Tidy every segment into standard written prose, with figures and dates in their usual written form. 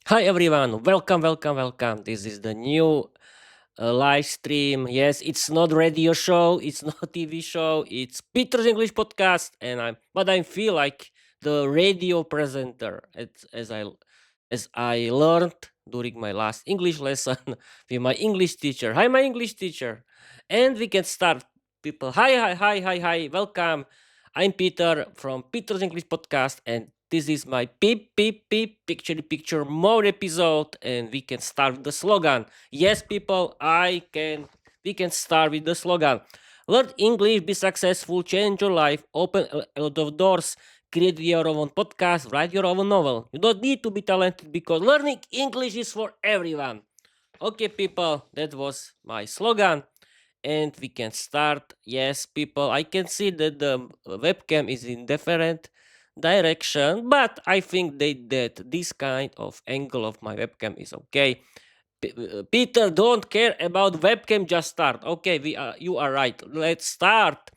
Hi everyone, welcome. This is the new live stream. Yes, it's not radio show, it's not TV show, it's Peter's English podcast, but I feel like the radio presenter as I learned during my last English lesson with my English teacher. Hi, my English teacher, and we can start. People, hi, welcome. I'm Peter from Peter's English podcast, and this is my beep picture mode episode, and we can start with the slogan. Yes, people, I can. We can start with the slogan. Learn English, be successful, change your life, open a lot of doors, create your own podcast, write your own novel. You don't need to be talented because learning English is for everyone. Okay, people, that was my slogan, and we can start. Yes, people, I can see that the webcam is in different direction, but I think that this kind of angle of my webcam is okay. Peter don't care about webcam, just start. Okay, you are right, let's start.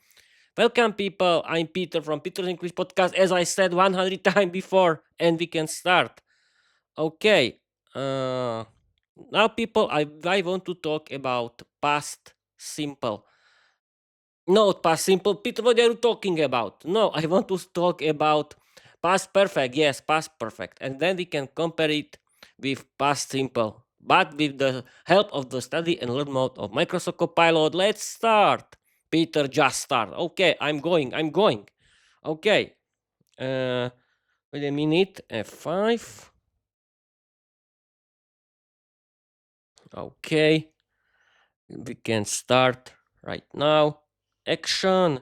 Welcome, people, I'm Peter from Peter's English podcast, as I said 100 times before, and we can start. Okay, now, people, I want to talk about past simple. No, past simple. Peter, what are you talking about? No, I want to talk about past perfect. Yes, past perfect. And then we can compare it with past simple. But with the help of the study and learn mode of Microsoft Copilot, let's start. Peter, just start. Okay, I'm going. Okay. Uh, Wait a minute. F5. Okay. We can start right now. Action.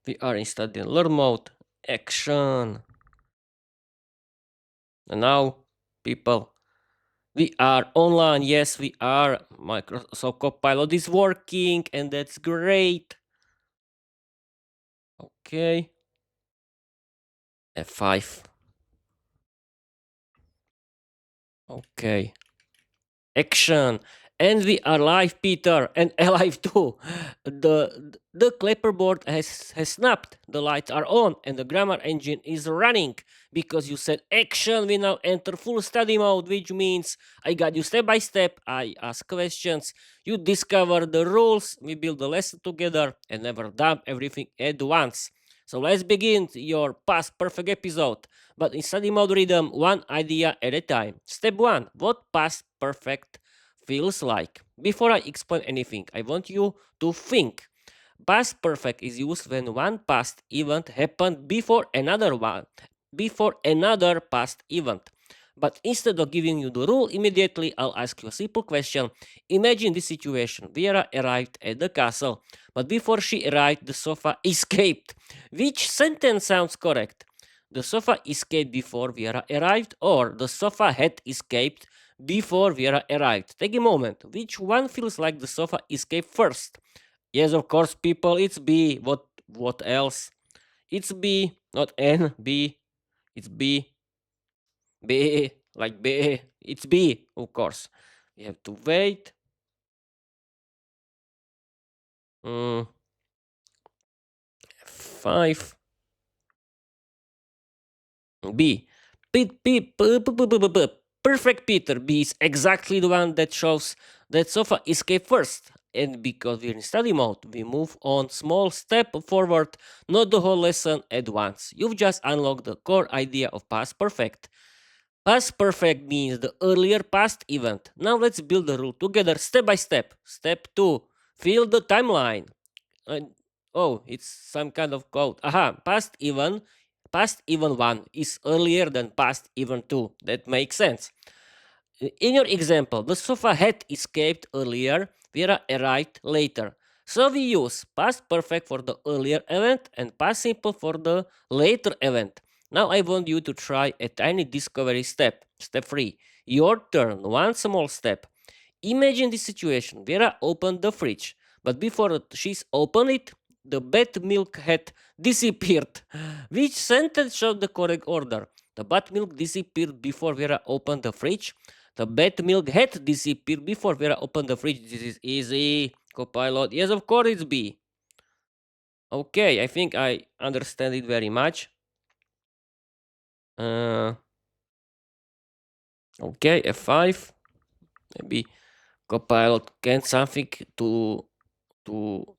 We are in study and learn mode. Action. And now, people, we are online. Yes, we are. Microsoft Copilot is working, and that's great. Okay. F5. Okay. Action. And we are live, Peter, and alive too. The clapperboard has snapped. The lights are on, and the grammar engine is running. Because you said action, we now enter full study mode, which means I got you step by step. I ask questions. You discover the rules. We build the lesson together and never dump everything at once. So let's begin your past perfect episode, but in study mode rhythm, one idea at a time. Step 1. What past perfect feels like? Before I explain anything, I want you to think. Past perfect is used when one past event happened before another past event. But instead of giving you the rule immediately, I'll ask you a simple question. Imagine this situation. Viera arrived at the castle, but before she arrived, the sofa escaped. Which sentence sounds correct? The sofa escaped before Viera arrived, or the sofa had escaped before Viera arrived. Take a moment. Which one feels like the sofa escaped first? Yes, of course, people. It's B. What else? It's B, not N. B. It's B. B. Like B. It's B, of course. We have to wait. Mm, 5. B. Perfect, Peter. B is exactly the one that shows that sofa escape first. And because we're in study mode, we move on small step forward, not the whole lesson at once. You've just unlocked the core idea of past perfect. Past perfect means the earlier past event. Now let's build the rule together step by step. Step 2. Fill the timeline. Uh, oh, it's some kind of code. Aha, past even 1 is earlier than past even 2. That makes sense. In your example, the sofa had escaped earlier, Vera arrived later. So we use past perfect for the earlier event and past simple for the later event. Now I want you to try a tiny discovery step. Step 3. Your turn. One small step. Imagine this situation. Vera opened the fridge, but before she's opened it, the bad milk had disappeared. Which sentence showed the correct order? The bad milk disappeared before Vera opened the fridge. The bad milk had disappeared before Vera opened the fridge. This is easy. Copilot. Yes, of course it's B. Okay, I think I understand it very much. Uh, Okay, F5. Maybe Copilot can something to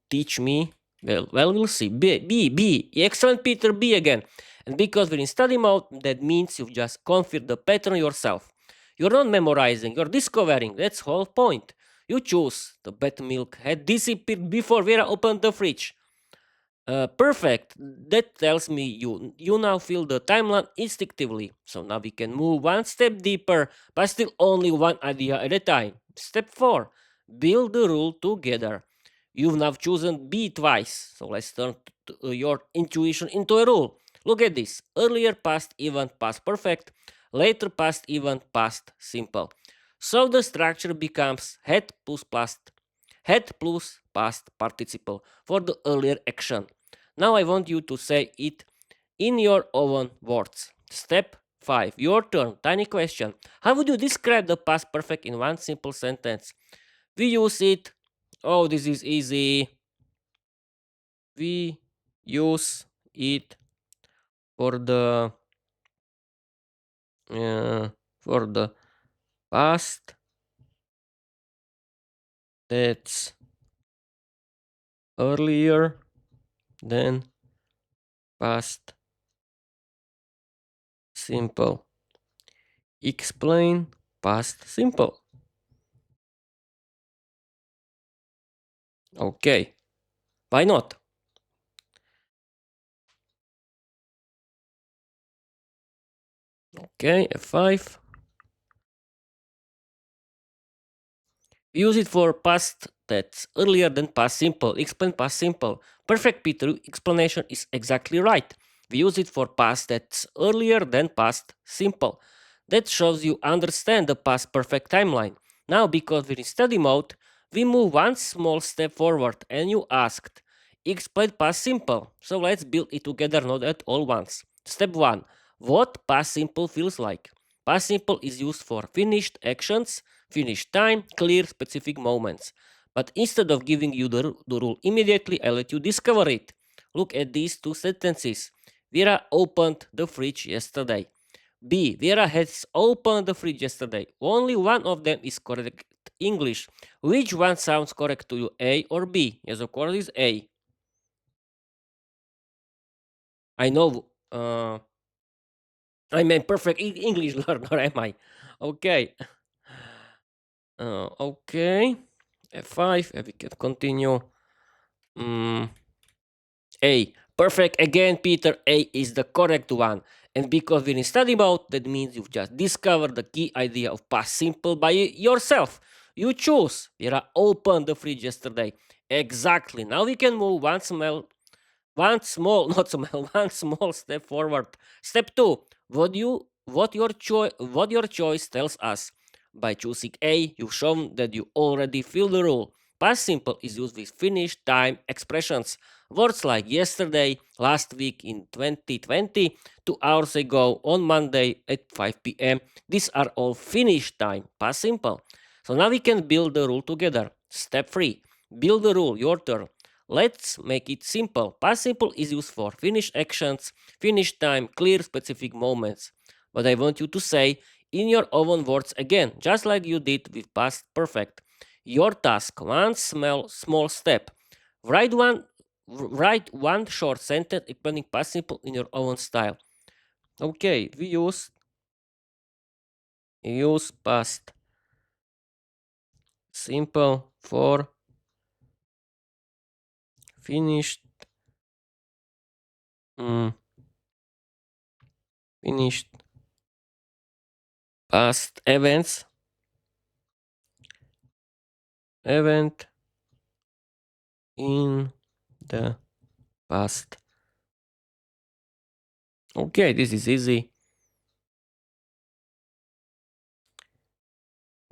teach me. Well, we'll see. B. Excellent, Peter. B again. And because we're in study mode, that means you've just confirmed the pattern yourself. You're not memorizing. You're discovering. That's the whole point. You choose. The bad milk had disappeared before Vera opened the fridge. Perfect. That tells me you now feel the timeline instinctively. So now we can move one step deeper, but still only one idea at a time. Step 4. Build the rule together. You've now chosen B twice. So let's turn your intuition into a rule. Look at this. Earlier past event past perfect. Later past event past simple. So the structure becomes head plus past participle for the earlier action. Now I want you to say it in your own words. Step 5. Your turn. Tiny question. How would you describe the past perfect in one simple sentence? We use it. Oh, this is easy. We use it for the uh, for the past that's earlier than past simple. Explain past simple. Okay. Why not? Okay, F5. Use it for past that's earlier than past simple. Explain past simple. Perfect, Peter. Explanation is exactly right. We use it for past that's earlier than past simple. That shows you understand the past perfect timeline. Now, because we're in study mode, we move one small step forward and you asked, explain past simple. So let's build it together, not at all once. Step 1. What past simple feels like? Past simple is used for finished actions, finished time, clear specific moments. But instead of giving you the rule immediately, I let you discover it. Look at these two sentences. Vera opened the fridge yesterday. B. Vera has opened the fridge yesterday. Only one of them is correct English. Which one sounds correct to you, A or B? Yes, of course, it's A. I know. I'm a perfect English learner, am I? Okay. Okay. F5. We can continue. Mm, A. Perfect again, Peter. A is the correct one. And because we're in study mode, that means you've just discovered the key idea of past simple by yourself. You choose. Vera opened the fridge yesterday. Exactly. Now we can move one small, not small, one small step forward. Step 2. What your choice tells us. By choosing A, you've shown that you already feel the rule. Past simple is used with finished time expressions. Words like yesterday, last week in 2020, 2 hours ago on Monday at 5 p.m. These are all finished time, past simple. So now we can build the rule together. Step 3. Build the rule, your turn. Let's make it simple. Past simple is used for finished actions, finished time, clear specific moments. But I want you to say in your own words again, just like you did with past perfect. Your task, one small step. Write one write one short sentence explaining past simple in your own style. Okay, we use past simple for finished mm, finished past event in the past. Okay, this is easy.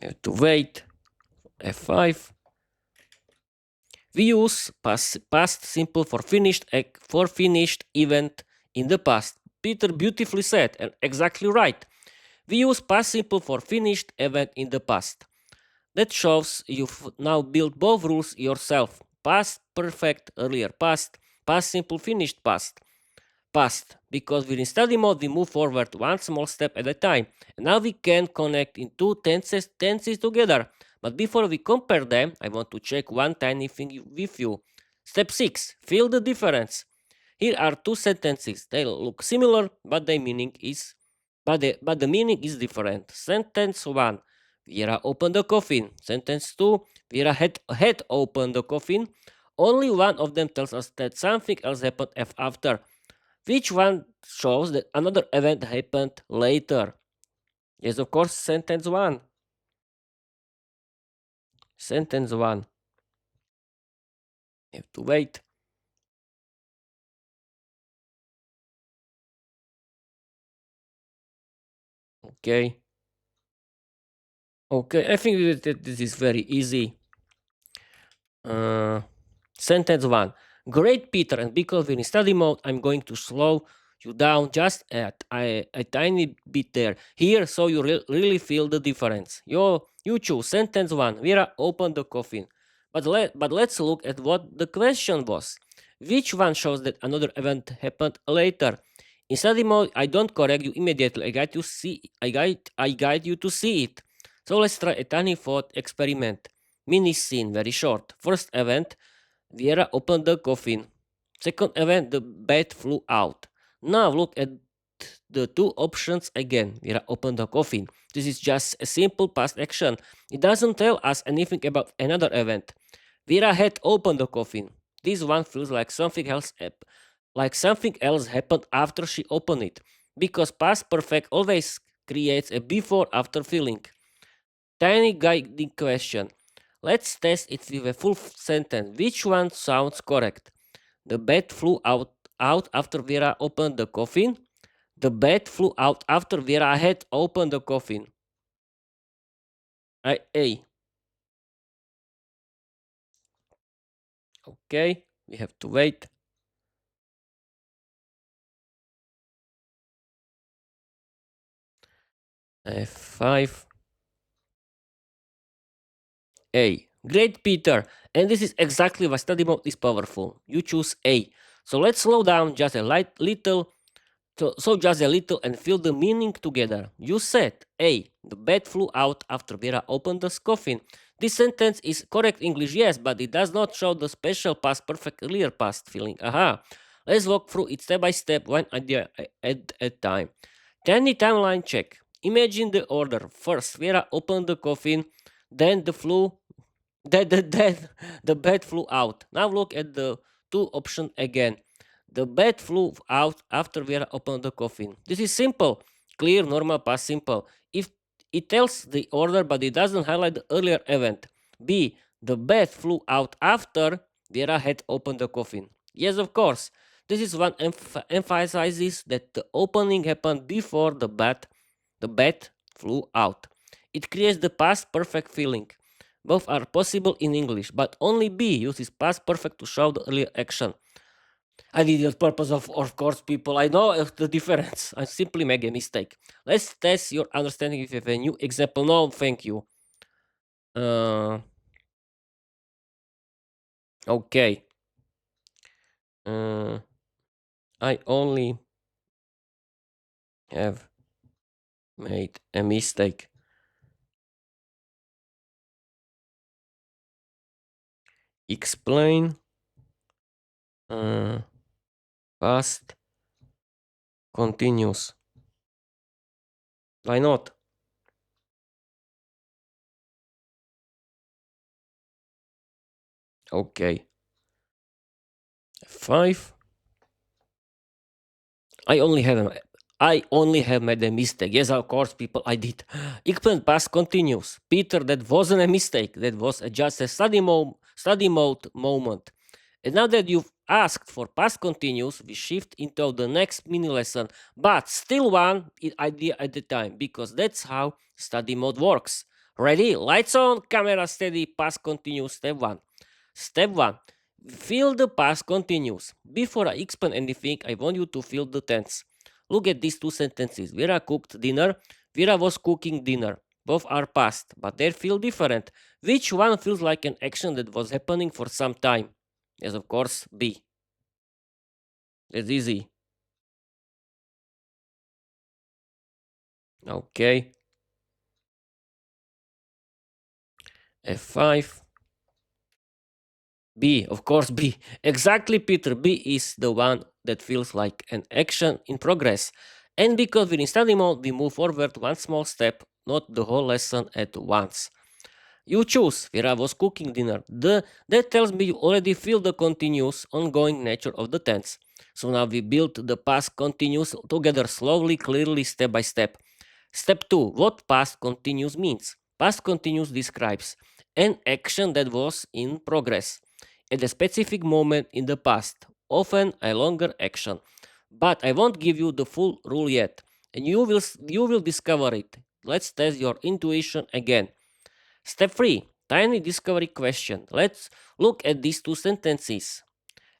You have to wait. F5. We use past simple for finished event in the past. Peter beautifully said and exactly right. We use past simple for finished event in the past. That shows you've now built both rules yourself. Past perfect earlier past, past simple finished past. past, because we're in study mode, we move forward one small step at a time. And now we can connect in two tenses together. But before we compare them, I want to check one tiny thing with you. Step 6. Feel the difference. Here are two sentences. They look similar, but the meaning is different. Sentence 1. Viera opened the coffin. Sentence 2. Viera had opened the coffin. Only one of them tells us that something else happened after. Which one shows that another event happened later? Yes, of course, sentence 1. Sentence 1. You have to wait. Okay. Okay, I think that this is very easy. Uh, Sentence 1. Great, Peter, and because we're in study mode, I'm going to slow you down just a tiny bit there. Here, so you really feel the difference. You choose sentence 1. Vera opened the coffin. But let's look at what the question was. Which one shows that another event happened later? In study mode, I don't correct you immediately. I guide you to see it. So let's try a tiny thought experiment. Mini scene, very short. First event, Viera opened the coffin. Second event, the bat flew out. Now look at the two options again. Viera opened the coffin. This is just a simple past action. It doesn't tell us anything about another event. Viera had opened the coffin. This one feels like something else happened after she opened it, because past perfect always creates a before after feeling. Tiny guiding question. Let's test it with a full sentence. Which one sounds correct? The bat flew out after Vera opened the coffin. The bat flew out after Vera had opened the coffin. A. Okay, we have to wait. F5. A. Great, Peter. And this is exactly why study mode is powerful. You choose A. So let's slow down just a little. So just a little and feel the meaning together. You said A. The bat flew out after Vera opened the coffin. This sentence is correct English, yes, but it does not show the special past perfect clear past feeling. Aha. Let's walk through it step by step, one idea at a time. Tiny timeline check. Imagine the order. First, Vera opened the coffin, then the bat flew out. Now look at the two options again. The bat flew out after Vera opened the coffin. This is simple, clear, normal, past simple. If it tells the order, but it doesn't highlight the earlier event. B. The bat flew out after Vera had opened the coffin. Yes, of course. This is one emphasizes that the opening happened before the bat flew out. It creates the past perfect feeling. Both are possible in English, but only B uses past perfect to show the earlier action. I did it on purpose, of course, people. I know the difference. I simply make a mistake. Let's test your understanding with a new example. No, thank you. Uh, okay. Uh, I only have made a mistake. Explain past continuous. Why not? Okay. 5. I only have made a mistake. Yes, of course, people, I did. Explain past continuous. Peter, that wasn't a mistake. That was just a study mode moment. And now that you've asked for past continuous, we shift into the next mini lesson, but still one idea at a time, because that's how study mode works. Ready? Lights on, camera steady, past continuous, step 1. Step 1. Feel the past continuous. Before I explain anything, I want you to feel the tense. Look at these two sentences. Vera cooked dinner. Vera was cooking dinner. Both are past, but they feel different. Which one feels like an action that was happening for some time? Yes, of course, B. It's easy. Okay. F5. B, of course, B. Exactly, Peter. B is the one that feels like an action in progress. And because we're in study mode, we move forward one small step, not the whole lesson at once. You choose. Vera was cooking dinner. That tells me you already feel the continuous, ongoing nature of the tense. So now we build the past continuous together slowly, clearly, step by step. Step 2. What past continuous means? Past continuous describes an action that was in progress at a specific moment in the past, often a longer action. But I won't give you the full rule yet, and you will discover it. Let's test your intuition again. Step 3. Tiny discovery question. Let's look at these two sentences.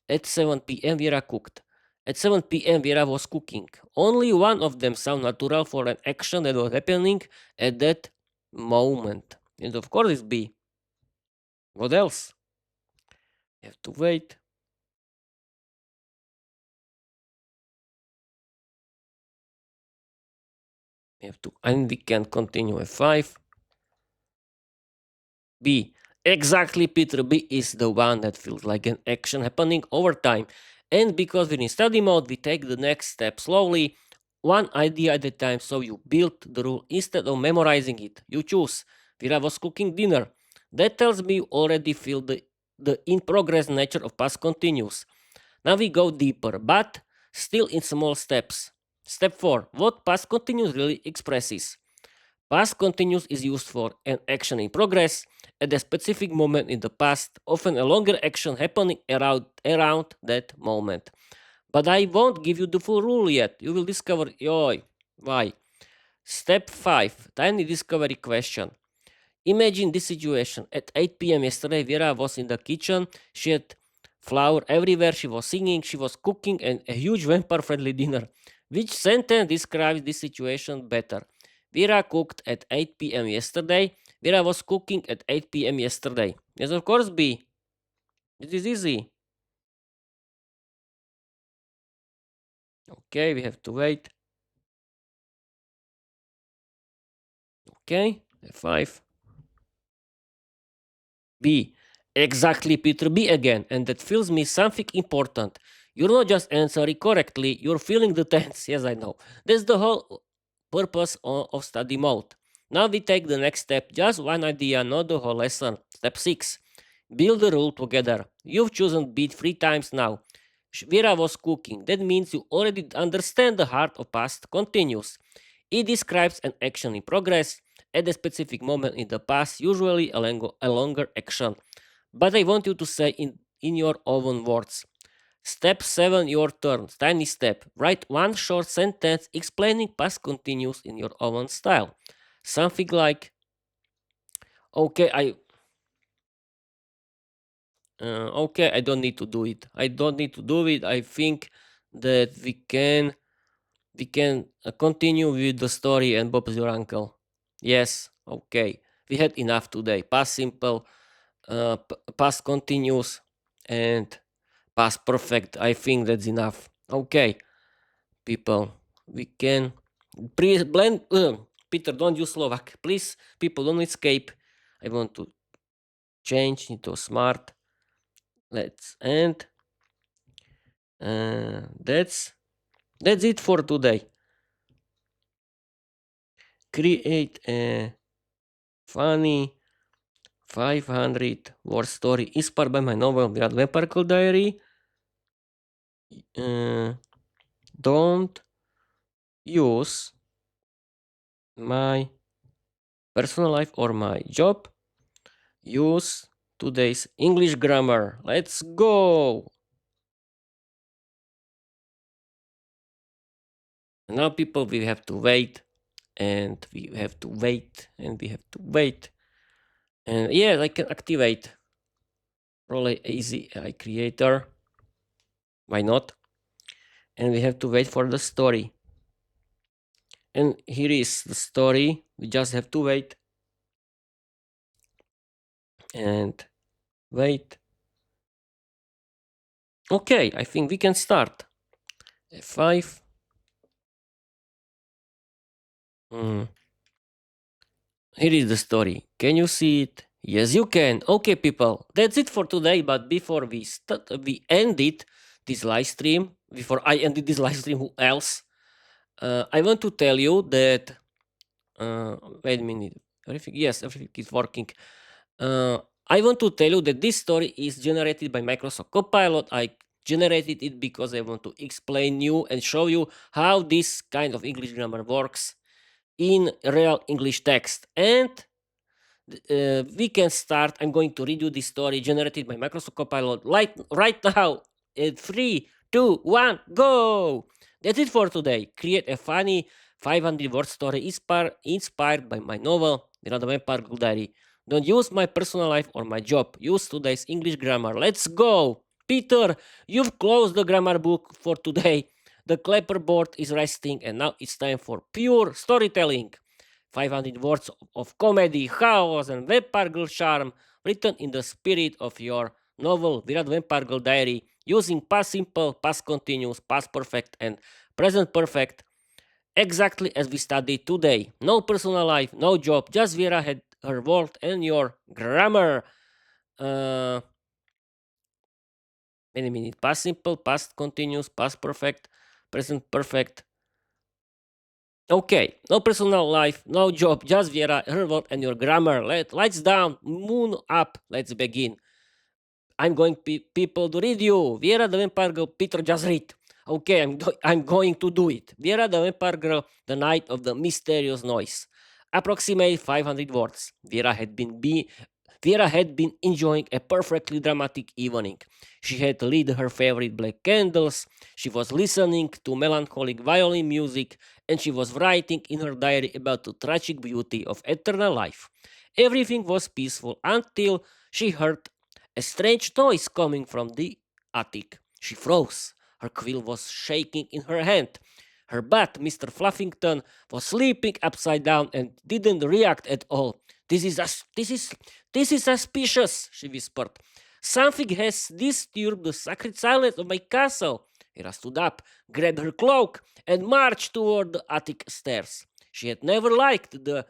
At 7 p.m. Vera cooked. At 7 p.m. Vera was cooking. Only one of them sound natural for an action that was happening at that moment. And of course it's B. What else? You have to wait. You have to and we can continue at 5. B. Exactly, Peter. B is the one that feels like an action happening over time. And because we're in study mode, we take the next step slowly, one idea at a time. So you build the rule instead of memorizing it. You choose. Vera was cooking dinner. That tells me you already feel the in progress nature of past continuous. Now we go deeper, but still in small steps. Step 4. What past continuous really expresses? Past continuous is used for an action in progress at a specific moment in the past, often a longer action happening around that moment. But I won't give you the full rule yet. You will discover why. Step 5. Tiny discovery question. Imagine this situation. At 8 p.m. yesterday, Vera was in the kitchen. She had flour everywhere. She was singing, she was cooking, and a huge vampire friendly dinner. Which sentence describes this situation better? Vera cooked at 8 p.m. yesterday. Vera was cooking at 8 p.m. yesterday. Yes, of course, B. It is easy. Okay, we have to wait. Okay, F5. B. Exactly, Peter. B again. And that feels me something important. You're not just answering correctly, you're feeling the tense. Yes, I know. That's the whole purpose of study mode. Now we take the next step. Just one idea, not the whole lesson. Step 6. Build the rule together. You've chosen B 3 times now. Vera was cooking. That means you already understand the heart of past continuous. It describes an action in progress at a specific moment in the past, usually a longer action. But I want you to say in your own words. Step 7, your turn. Tiny step. Write one short sentence explaining past continuous in your own style. Something like, okay, I don't need to do it. I don't need to do it. I think that we can continue with the story and Bob's your uncle. Yes, okay. We had enough today. Past simple, past continuous, and past perfect. I think that's enough. Okay, people. We can please blend. Peter, don't use Slovak. Please, people, don't escape. I want to change into smart. Let's end. That's it for today. Create a funny 500 word story inspired by my novel Viera Vampire Diary. Uh, don't use my personal life or my job. Use today's English grammar. Let's go. Now, people, we have to wait and we have to wait and we have to wait. And yeah, I can activate Role Easy AI Creator. Why not? And we have to wait for the story. And here is the story. We just have to wait and wait. Okay, I think we can start. F5. Mm. Here is the story. Can you see it? Yes, you can. Okay, people, that's it for today. But before we ended this live stream. Before I ended this live stream, who else? I want to tell you that. Wait a minute. Everything, yes, everything is working. Uh, I want to tell you that this story is generated by Microsoft Copilot. I generated it because I want to explain you and show you how this kind of English grammar works in real English text. And we can start. I'm going to read you this story generated by Microsoft Copilot right now. In 3, 2, 1, go! That's it for today. Create a funny 500-word story inspired by my novel, The Random Empire Diary. Don't use my personal life or my job. Use today's English grammar. Let's go! Peter, you've closed the grammar book for today. The clapperboard is resting, and now it's time for pure storytelling. 500 words of comedy, chaos, and vampire girl charm written in the spirit of your novel Viera the Vampire Girl Diary using past simple, past continuous, past perfect, and present perfect exactly as we studied today. No personal life, no job, just Viera had her world and your grammar. Uh, Wait a minute. Past simple, past continuous, past perfect, present perfect. Okay, no personal life, no job, just Viera, her world, and your grammar. Lights down, moon up. Let's begin. I'm going people to read you. Viera the Vampire Girl, Peter just read. Okay, I'm going to do it. Viera the Vampire Girl, the night of the mysterious noise. Approximate 500 words. Vera had been enjoying a perfectly dramatic evening. She had lit her favorite black candles, she was listening to melancholic violin music, and she was writing in her diary about the tragic beauty of eternal life. Everything was peaceful until she heard a strange noise coming from the attic. She froze. Her quill was shaking in her hand. Her bat, Mr. Fluffington, was sleeping upside down and didn't react at all. This is us. This is suspicious, she whispered. Something has disturbed the sacred silence of my castle. Hera stood up, grabbed her cloak, and marched toward the attic stairs. She had never liked the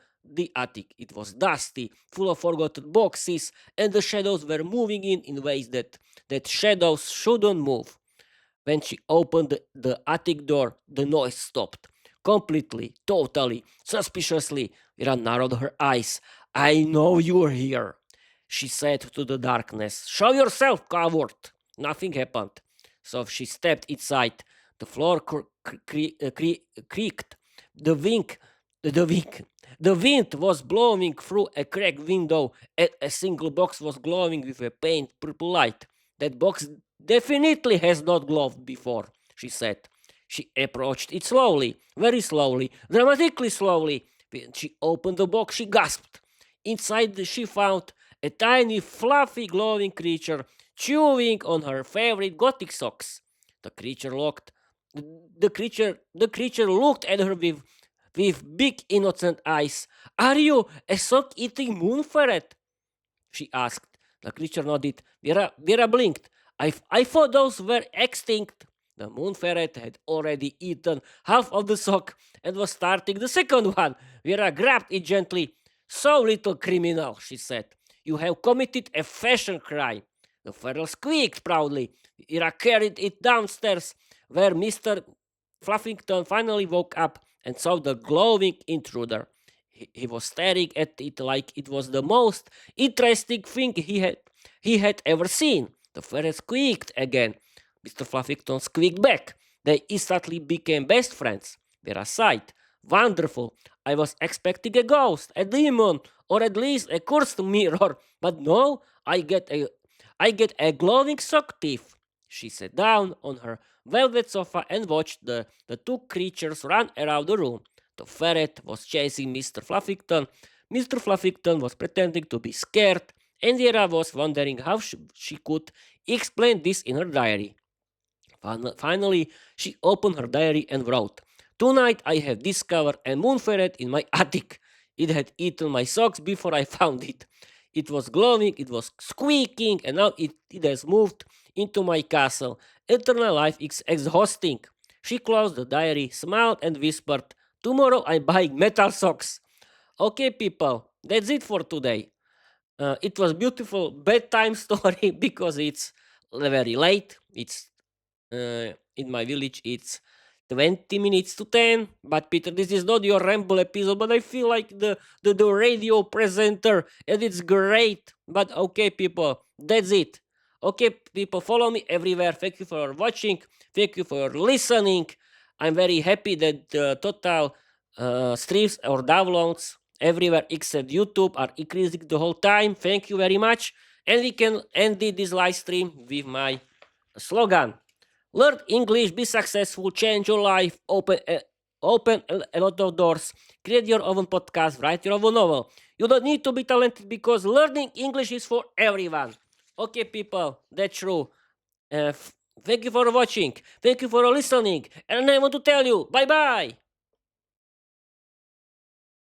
attic. It was dusty, full of forgotten boxes, and the shadows were moving in ways that shadows shouldn't move. When she opened the attic door, the noise stopped. Completely, totally, suspiciously, Vera narrowed her eyes. I know you're here, she said to the darkness. Show yourself, coward! Nothing happened. So she stepped inside. The floor creaked. The wind, the wind, the wind was blowing through a cracked window, and a single box was glowing with a faint purple light. That box definitely has not glowed before, she said. She approached it slowly, very slowly, dramatically slowly. When she opened the box, she gasped. Inside, she found a tiny, fluffy, glowing creature chewing on her favorite gothic socks. The creature looked. The creature looked at her with big, innocent eyes. Are you a sock-eating moon ferret? She asked. The creature nodded. Vera blinked. I thought those were extinct. The moon ferret had already eaten half of the sock and was starting the second one. Vera grabbed it gently. So, little criminal, she said, you have committed a fashion crime. The ferret squeaked proudly. Vera carried it downstairs, where Mr. Fluffington finally woke up and saw the glowing intruder. He was staring at it like it was the most interesting thing he had ever seen. The ferret squeaked again. Mr. Fluffington squeaked back. They instantly became best friends. Vera sighed. Wonderful. I was expecting a ghost, a demon, or at least a cursed mirror, but no, I get a glowing sock thief. She sat down on her velvet sofa and watched the two creatures run around the room. The ferret was chasing Mr. Fluffington. Mr. Fluffington was pretending to be scared, and Vera was wondering how she could explain this in her diary. Finally, she opened her diary and wrote, Tonight I have discovered a moon ferret in my attic. It had eaten my socks before I found it. It was glowing, it was squeaking, and now it has moved into my castle. Eternal life is exhausting. She closed the diary, smiled, and whispered, Tomorrow I'm buying metal socks. Okay, people, that's it for today. It was beautiful bedtime story because it's very late. It's in my village. It's 20 minutes to 10. But Peter, this is not your ramble episode. But I feel like the radio presenter, and it's great. But okay, people, that's it. Okay, people, follow me everywhere. Thank you for watching. Thank you for listening. I'm very happy that the total streams or downloads everywhere except YouTube are increasing the whole time. Thank you very much. And we can end this live stream with my slogan. Learn English, be successful, change your life, open a lot of doors, create your own podcast, write your own novel. You don't need to be talented because learning English is for everyone. Okay, people, that's true. Thank you for watching. Thank you for listening. And I want to tell you, bye bye.